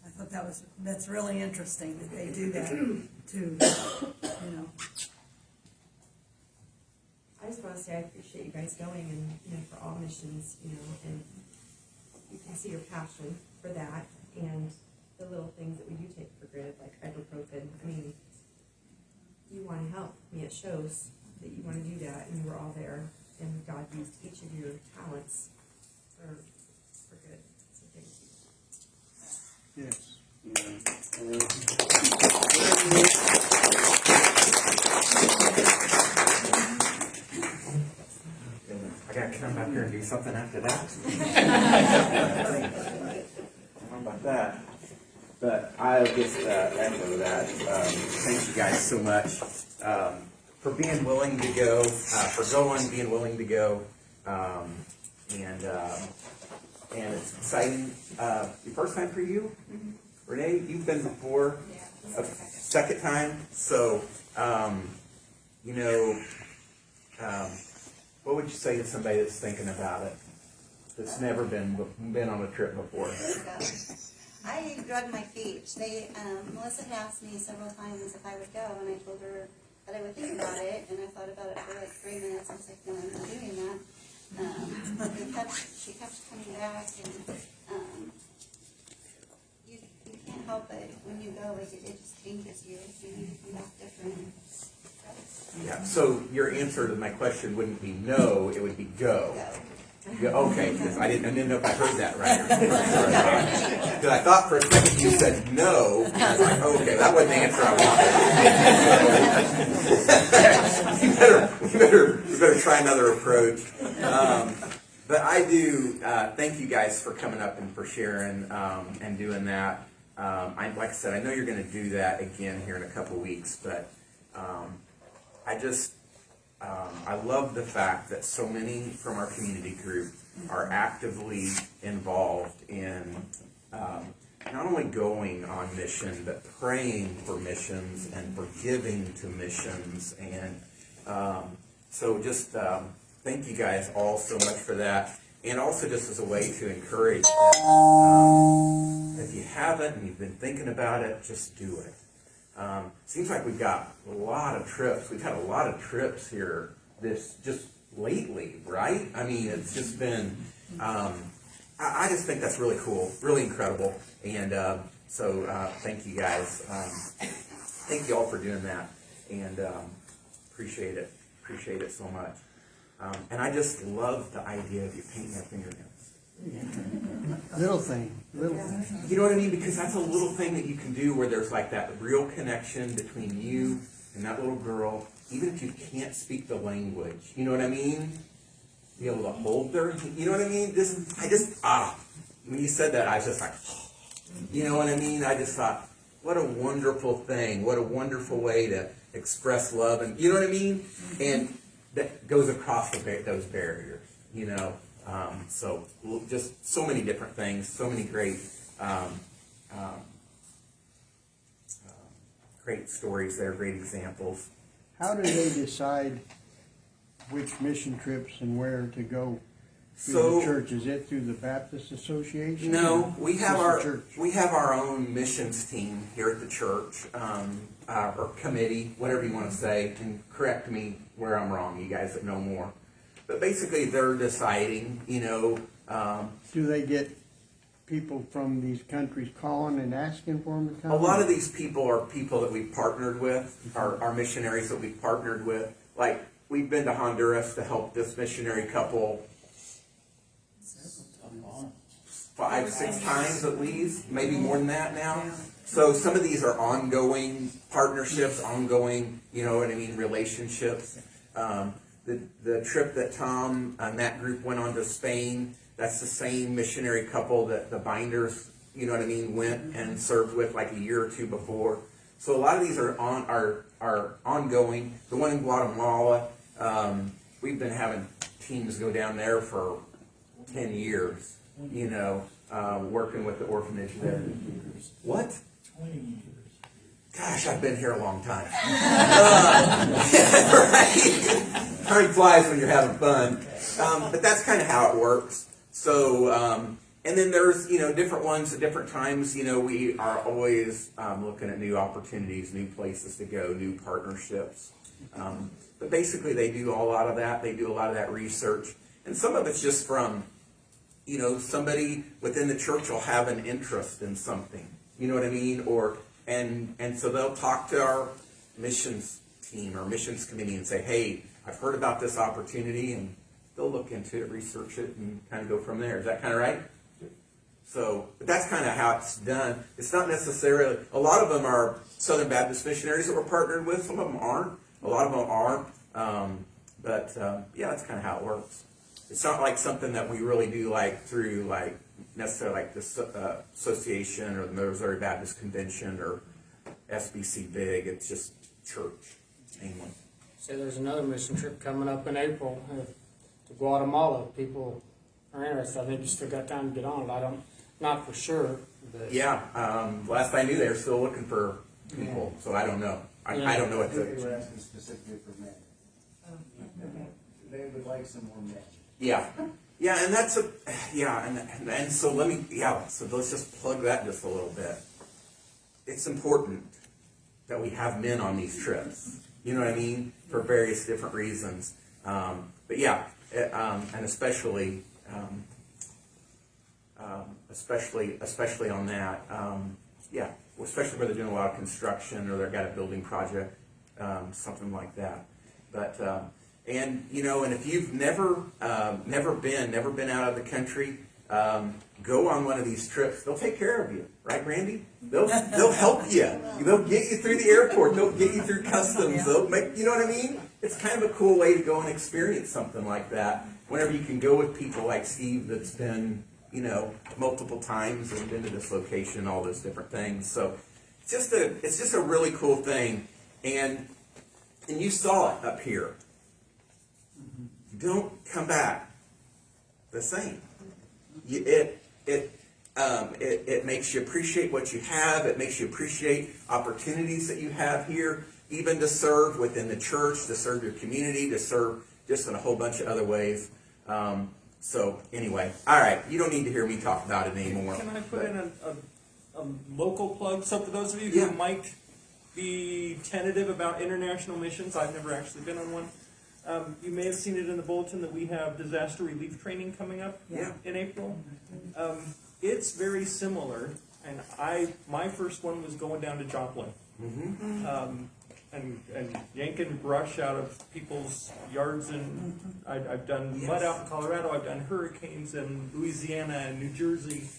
Speaker 8: I thought that's really interesting that they do that too, you know.
Speaker 9: I just want to say I appreciate you guys going and, you know, for all missions, you know, and you can see your passion for that and the little things that we do take for granted, like ibuprofen. I mean, you want to help. I mean, it shows that you want to do that, and you were all there, and God used each of your talents for good. So thank you.
Speaker 2: Yes.
Speaker 1: I gotta come back here and do something after that. How about that? But I'll just echo that. Thank you guys so much for being willing to go, being willing to go, and it's exciting. The first time for you, Renee. You've been before, a second time. So, you know. What would you say to somebody that's thinking about it, that's never been on a trip before?
Speaker 3: I drug my feet. Melissa had asked me several times if I would go, and I told her that I would think about it, and I thought about it for like 3 minutes. I was like, no, I'm not doing that. She kept coming back, and you can't help it when you go. Like it just changes you. You need to come back different.
Speaker 1: Yeah, so your answer to my question wouldn't be no, it would be go.
Speaker 3: Go.
Speaker 1: Okay, because I didn't know if I heard that right. Because I thought for a second you said no, and I was like, okay, that wasn't the answer I wanted. you better try another approach. But I do thank you guys for coming up and for sharing and doing that. Like I said, I know you're going to do that again here in a couple weeks, but I love the fact that so many from our community group are actively involved in not only going on mission, but praying for missions and for giving to missions. And so just thank you guys all so much for that. And also just as a way to encourage that, if you haven't and you've been thinking about it, just do it. Seems like we've got a lot of trips. We've had a lot of trips here just lately, right? I mean, it's just been, I just think that's really cool, really incredible. And so thank you guys. Thank you all for doing that. And appreciate it so much. And I just love the idea of you painting your fingernails.
Speaker 2: Little thing.
Speaker 1: You know what I mean? Because that's a little thing that you can do where there's like that real connection between you and that little girl, even if you can't speak the language. You know what I mean? Be able to hold their, you know what I mean? When you said that, I was just like, you know what I mean? I just thought, what a wonderful thing. What a wonderful way to express love. And you know what I mean? And that goes across those barriers, you know? So just so many different things, so many great great stories there, great examples.
Speaker 10: How do they decide which mission trips and where to go through the church? Is it through the Baptist Association?
Speaker 1: No, we have
Speaker 10: Just
Speaker 1: our own missions team here at the church, or committee, whatever you want to say, and correct me where I'm wrong, you guys that know more. But basically, they're deciding, you know.
Speaker 10: Do they get people from these countries calling and asking for them to come?
Speaker 1: A lot of these people are people that we've partnered with, our missionaries that we've partnered with. Like, we've been to Honduras to help this missionary couple 5-6 times at least, maybe more than that now. So some of these are ongoing partnerships, ongoing, you know what I mean, relationships. The trip that Tom and that group went on to Spain, that's the same missionary couple that the Binders, you know what I mean, went and served with like a year or two before. So a lot of these are ongoing. The one in Guatemala, we've been having teams go down there for 10 years, you know, working with the orphanage there. What?
Speaker 11: 20 years.
Speaker 1: Gosh, I've been here a long time. Right? Time flies when you're having fun. But that's kind of how it works. So, and then there's, different ones at different times. We are always looking at new opportunities, new places to go, new partnerships. But basically, they do a lot of that. They do a lot of that research. And some of it's just from, somebody within the church will have an interest in something. You know what I mean? And so they'll talk to our missions team or missions committee and say, hey, I've heard about this opportunity, and they'll look into it, research it, and kind of go from there. Is that kind of right? So, but that's kind of how it's done. It's not necessarily, a lot of them are Southern Baptist missionaries that we're partnered with. Some of them aren't. A lot of them are. Yeah, that's kind of how it works. It's not like something that we really do through necessarily this association or the Missouri Baptist Convention or SBC Big. It's just church mainly.
Speaker 5: So there's another mission trip coming up in April to Guatemala. People are interested. I think you still got time to get on it. Not for sure. But
Speaker 1: Yeah, last I knew they were still looking for people, so I don't know. I don't know what
Speaker 10: They
Speaker 1: the,
Speaker 10: were asking specifically for men. They would like some more men.
Speaker 1: yeah, and that's and so so let's just plug that just a little bit. It's important that we have men on these trips. You know what I mean? For various different reasons. But yeah, and especially on that. Especially where they're doing a lot of construction or they've got a building project, something like that. But and if you've never been out of the country, go on one of these trips. They'll take care of you, right, Randy? They'll help you. They'll get you through the airport. They'll get you through customs. They'll make, you know what I mean? It's kind of a cool way to go and experience something like that. Whenever you can go with people like Steve, that's been multiple times and been to this location, all those different things. So it's just a really cool thing, and you saw it up here. You don't come back the same. It makes you appreciate what you have. It makes you appreciate opportunities that you have here, even to serve within the church, to serve your community, to serve just in a whole bunch of other ways. So anyway, all right, you don't need to hear me talk about it anymore.
Speaker 11: Can I put in a local plug? So for those of you
Speaker 1: Yeah.
Speaker 11: who might be tentative about international missions, I've never actually been on one. You may have seen it in the bulletin that we have disaster relief training coming up in April. It's very similar, and my first one was going down to Joplin. And yanking brush out of people's yards, and I've done mud out in Colorado. I've done hurricanes in Louisiana and New Jersey.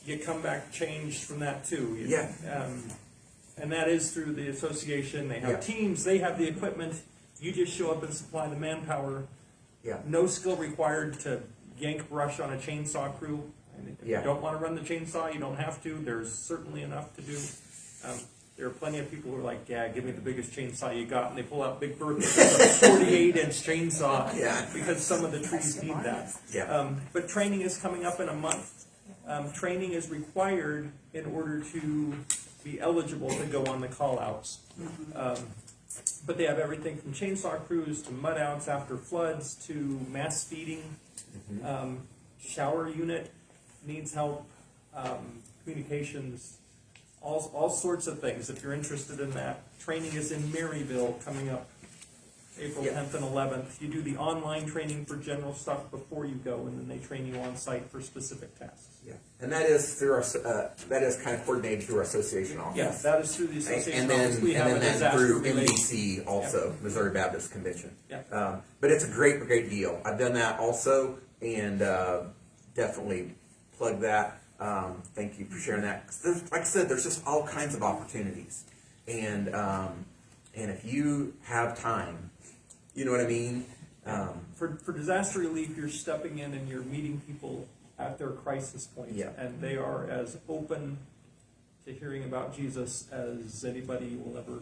Speaker 11: You come back changed from that too. And that is through the association. They have teams. They have the equipment. You just show up and supply the manpower.
Speaker 1: Yeah.
Speaker 11: No skill required to yank brush on a chainsaw crew. And if you don't want to run the chainsaw, you don't have to. There's certainly enough to do. There are plenty of people who are like, yeah, give me the biggest chainsaw you got, and they pull out Big Bertha, a 48-inch chainsaw, because some of the trees need that. But training is coming up in a month. Training is required in order to be eligible to go on the call-outs. But they have everything from chainsaw crews to mud outs after floods to mass feeding. Shower unit needs help. Communications. All sorts of things. If you're interested in that, training is in Maryville coming up April 10th and 11th. You do the online training for general stuff before you go, and then they train you on site for specific tasks.
Speaker 1: And that is through our that is kind of coordinated through our association office.
Speaker 11: Yes, that is through the association
Speaker 1: and
Speaker 11: office. We have a
Speaker 1: then
Speaker 11: disaster
Speaker 1: through
Speaker 11: relief.
Speaker 1: MBC also, Missouri Baptist Convention.
Speaker 11: Yeah.
Speaker 1: But it's a great deal. I've done that also, and definitely plug that. Thank you for sharing that. 'Cause like I said, there's just all kinds of opportunities, and if you have time, you know what I mean.
Speaker 11: For disaster relief, you're stepping in and you're meeting people at their crisis point, and they are as open to hearing about Jesus as anybody will ever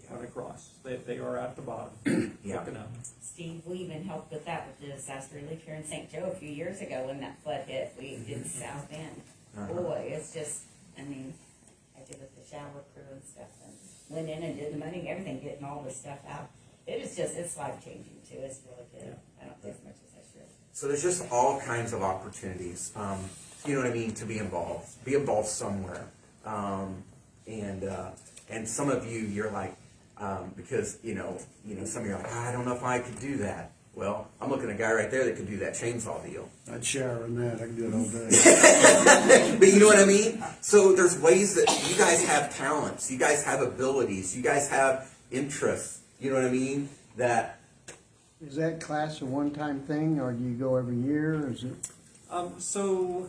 Speaker 11: run across. They are at the bottom, looking up.
Speaker 12: Steve, we even helped with that with the disaster relief here in St. Joe a few years ago when that flood hit. We did South End. Boy, it's just, I did with the shower crew and stuff, and went in and did the money, everything, getting all this stuff out. It's life-changing too, it's really good. I don't do as much as I should.
Speaker 1: So there's just all kinds of opportunities, you know what I mean, to be involved somewhere. And some of you, you're like, because, some of you are like, I don't know if I could do that. Well, I'm looking at a guy right there that could do that chainsaw deal.
Speaker 10: I'd shower in that, I can do it all day.
Speaker 1: But you know what I mean? So there's ways that you guys have talents, you guys have abilities, you guys have interests, you know what I mean? That
Speaker 10: Is that class a one-time thing, or do you go every year, or is it?
Speaker 11: So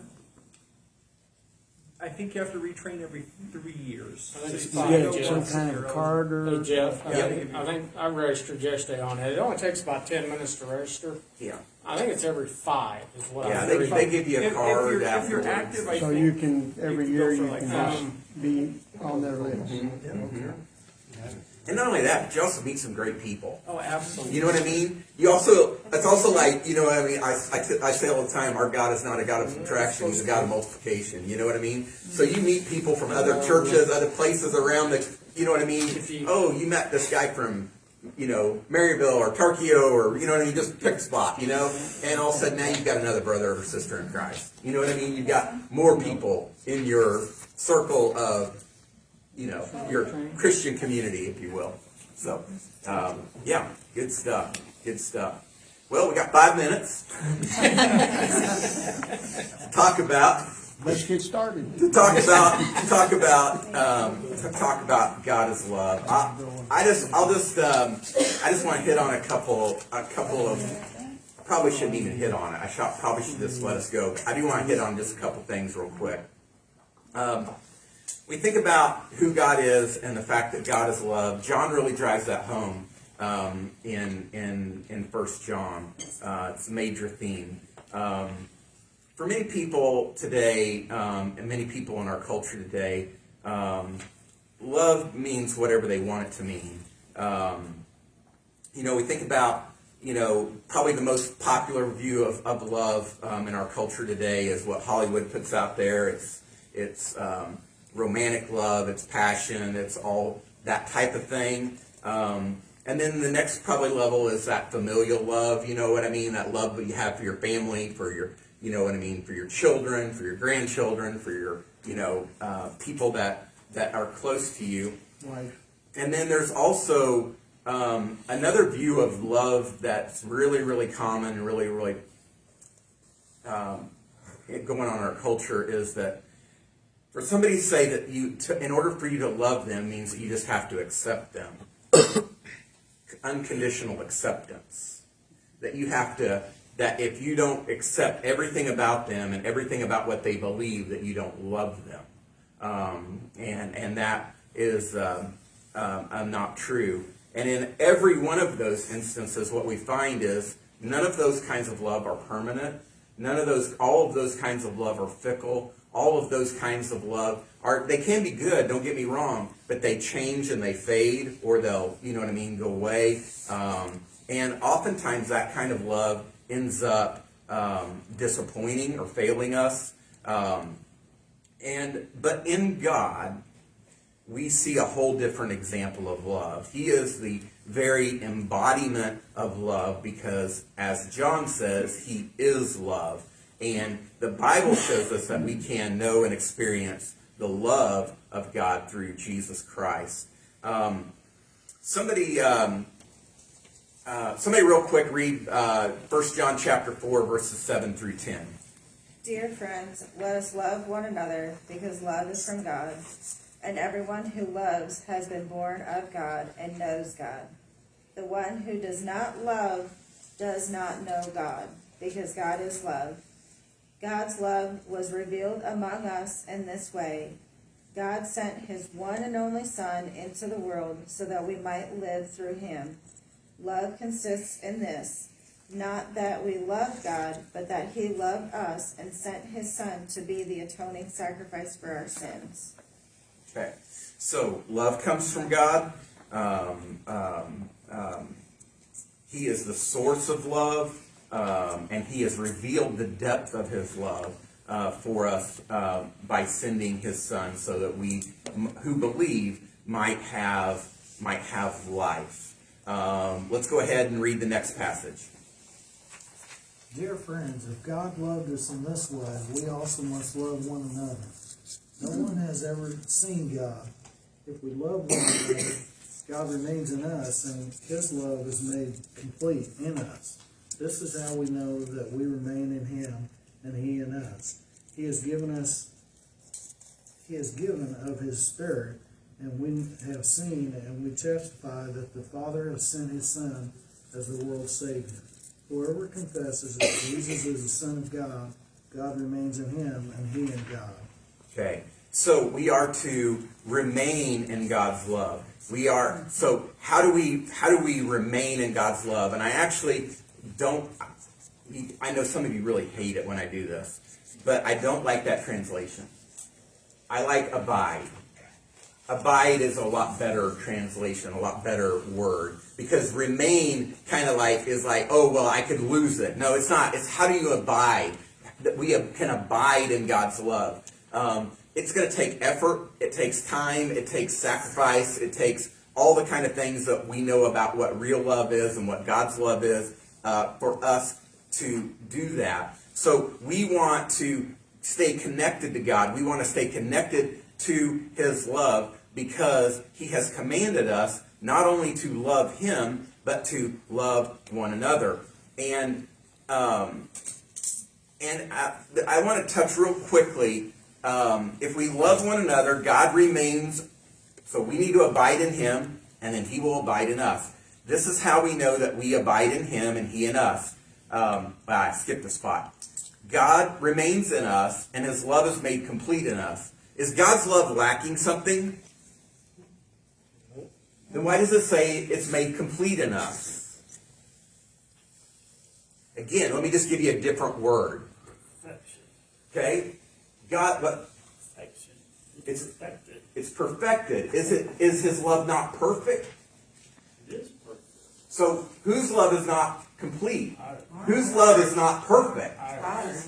Speaker 11: I think you have to retrain every 3 years.
Speaker 5: I think it's
Speaker 11: So
Speaker 5: fine.
Speaker 11: you
Speaker 10: You
Speaker 11: go
Speaker 10: get some
Speaker 11: once
Speaker 10: kind
Speaker 11: and
Speaker 10: of a
Speaker 11: you're
Speaker 10: card, or?
Speaker 5: Hey Jeff,
Speaker 11: Yeah.
Speaker 5: I think I registered yesterday on it. It only takes about 10 minutes to register.
Speaker 1: yeah.
Speaker 5: I think it's every 5 is what
Speaker 1: Yeah,
Speaker 5: I'm
Speaker 1: they give you a
Speaker 11: If
Speaker 1: card
Speaker 11: you're
Speaker 1: afterwards.
Speaker 11: active, I
Speaker 10: So
Speaker 11: think
Speaker 10: you can, every
Speaker 11: you can go
Speaker 10: year
Speaker 11: for
Speaker 10: you
Speaker 11: like
Speaker 10: can
Speaker 11: that.
Speaker 10: just be on their list.
Speaker 1: And not only that, but you also meet some great people.
Speaker 11: Oh, absolutely.
Speaker 1: You know what I mean? It's also like, you know what I mean? I say all the time, our God is not a God of subtraction, He's a God of multiplication. You know what I mean? So you meet people from other churches, other places around the, you know what I mean? You met this guy from, Maryville or Tarkio or, you know what I mean? Just pick a spot, and all of a sudden now you've got another brother or sister in Christ. You know what I mean? You've got more people in your circle of, your Christian community, if you will. So, yeah, good stuff. Good stuff. Well, we got 5 minutes to talk about
Speaker 10: Let's get started.
Speaker 1: talk about God as love. I just want to hit on a couple of. Probably shouldn't even hit on it. Probably should just let us go. I do want to hit on just a couple things real quick. We think about who God is and the fact that God is love. John really drives that home in 1 John. It's a major theme. For many people today, and many people in our culture today, love means whatever they want it to mean. We think about, probably the most popular view of love in our culture today is what Hollywood puts out there. It's romantic love, it's passion, it's all that type of thing. And then the next probably level is that familial love, you know what I mean? That love that you have for your family, for your, for your children, for your grandchildren, for your, people that are close to you.
Speaker 10: Wife.
Speaker 1: And then there's also another view of love that's really, really common and really, really going on in our culture is that for somebody to say that in order for you to love them means that you just have to accept them. Unconditional acceptance. That you have to, that if you don't accept everything about them and everything about what they believe, that you don't love them. And that is not true. And in every one of those instances, what we find is none of those kinds of love are permanent. All of those kinds of love are fickle. All of those kinds of love they can be good, don't get me wrong, but they change and they fade, or they'll, go away. And oftentimes that kind of love ends up disappointing or failing us. But in God, we see a whole different example of love. He is the very embodiment of love because, as John says, He is love. And the Bible shows us that we can know and experience the love of God through Jesus Christ. Somebody real quick read 1 John chapter 4, verses 7 through 10.
Speaker 6: Dear friends, let us love one another, because love is from God. And everyone who loves has been born of God and knows God. The one who does not love does not know God, because God is love. God's love was revealed among us in this way. God sent His one and only Son into the world so that we might live through Him. Love consists in this, not that we love God, but that He loved us and sent His Son to be the atoning sacrifice for our sins.
Speaker 1: Okay, so love comes from God. He is the source of love, and He has revealed the depth of His love for us by sending His Son, so that we who believe might have life. Let's go ahead and read the next passage.
Speaker 13: Dear friends, if God loved us in this way, we also must love one another. No one has ever seen God. If we love one another, God remains in us, and His love is made complete in us. This is how we know that we remain in Him and He in us. He has given of His Spirit, and we have seen and we testify that the Father has sent His Son as the world's Savior. Whoever confesses that Jesus is the Son of God, God remains in him and he in God.
Speaker 1: Okay, so we are to remain in God's love. So how do we remain in God's love? And I actually don't, I know some of you really hate it when I do this, but I don't like that translation. I like abide. Abide is a lot better translation, a lot better word. Because remain kind of is like, oh, well, I could lose it. No, it's not. It's how do you abide? That we can abide in God's love. It's going to take effort. It takes time. It takes sacrifice. It takes all the kind of things that we know about what real love is and what God's love is for us to do that. So we want to stay connected to God. We want to stay connected to His love because He has commanded us not only to love Him, but to love one another. And I want to touch real quickly, if we love one another, God remains, so we need to abide in Him, and then He will abide in us. This is how we know that we abide in Him and He in us. I skipped a spot. God remains in us, and His love is made complete in us. Is God's love lacking something? Then why does it say it's made complete in us? Again, let me just give you a different word. Okay? God, but it's perfected. Is His love not perfect?
Speaker 14: It is perfect.
Speaker 1: So whose love is not complete? Whose love is not perfect?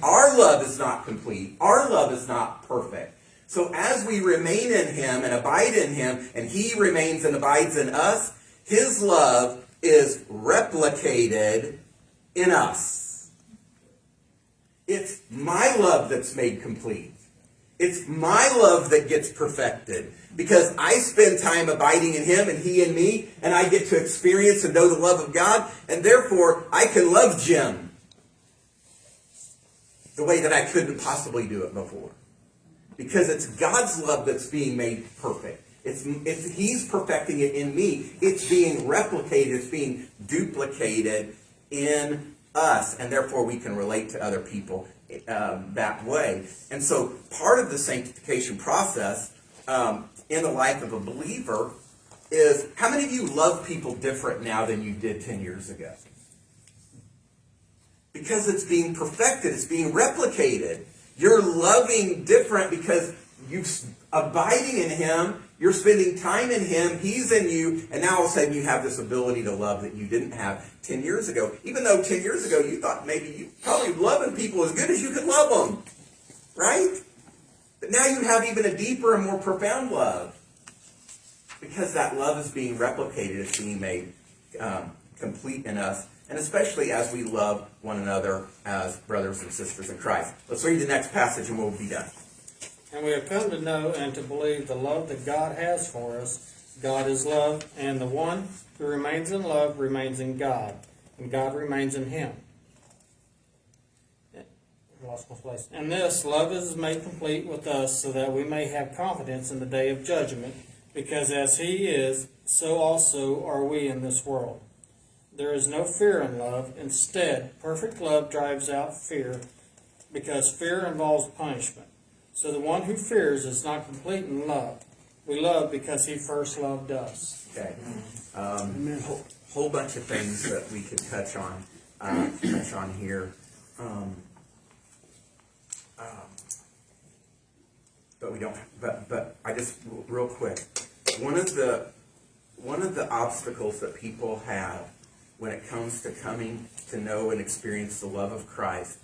Speaker 1: Our love is not complete. Our love is not perfect. So as we remain in Him and abide in Him, and He remains and abides in us, His love is replicated in us. It's my love that's made complete. It's my love that gets perfected. Because I spend time abiding in Him and He in me, and I get to experience and know the love of God, and therefore I can love Jim the way that I couldn't possibly do it before. Because it's God's love that's being made perfect. He's perfecting it in me. It's being replicated. It's being duplicated in us. And therefore we can relate to other people that way. And so part of the sanctification process in the life of a believer is, how many of you love people different now than you did 10 years ago? Because it's being perfected. It's being replicated. You're loving different because you're abiding in Him. You're spending time in Him. He's in you. And now all of a sudden you have this ability to love that you didn't have 10 years ago. Even though 10 years ago you thought maybe you probably loving people as good as you could love them. Right? But now you have even a deeper and more profound love. Because that love is being replicated. It's being made complete in us. And especially as we love one another as brothers and sisters in Christ. Let's read the next passage and we'll be done.
Speaker 5: And we have come to know and to believe the love that God has for us. God is love, and the one who remains in love remains in God, and God remains in him. I lost my place. And this love is made complete with us, so that we may have confidence in the day of judgment, because as He is, so also are we in this world. There is no fear in love. Instead, perfect love drives out fear, because fear involves punishment. So the one who fears is not complete in love. We love because He first loved us.
Speaker 1: Okay. Whole bunch of things that we could touch on here. But we don't. But I just real quick. One of the obstacles that people have when it comes to coming to know and experience the love of Christ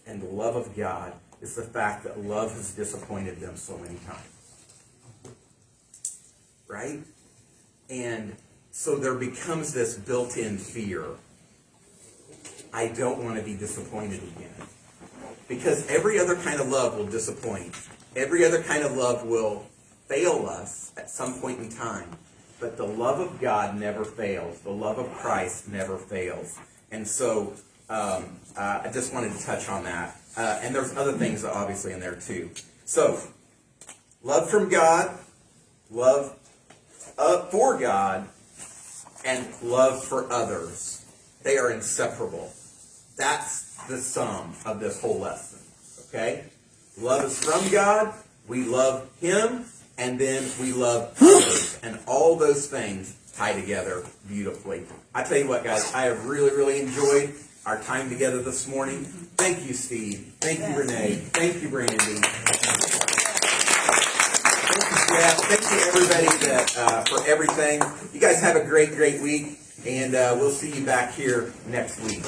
Speaker 1: and the love of God is the fact that love has disappointed them so many times. Right? And so there becomes this built-in fear. I don't want to be disappointed again. Because every other kind of love will disappoint. Every other kind of love will fail us at some point in time. But the love of God never fails. The love of Christ never fails. And so I just wanted to touch on that. And there's other things obviously in there too. So, love from God, love for God, and love for others. They are inseparable. That's the sum of this whole lesson. Okay? Love is from God, we love Him, and then we love others. And all those things tie together beautifully. I tell you what, guys, I have really, really enjoyed our time together this morning. Thank you, Steve. Thank you, Renee. Thank you, Brandy. Thank you, Jeff. Thank you, everybody, for everything. You guys have a great, great week, and we'll see you back here next week.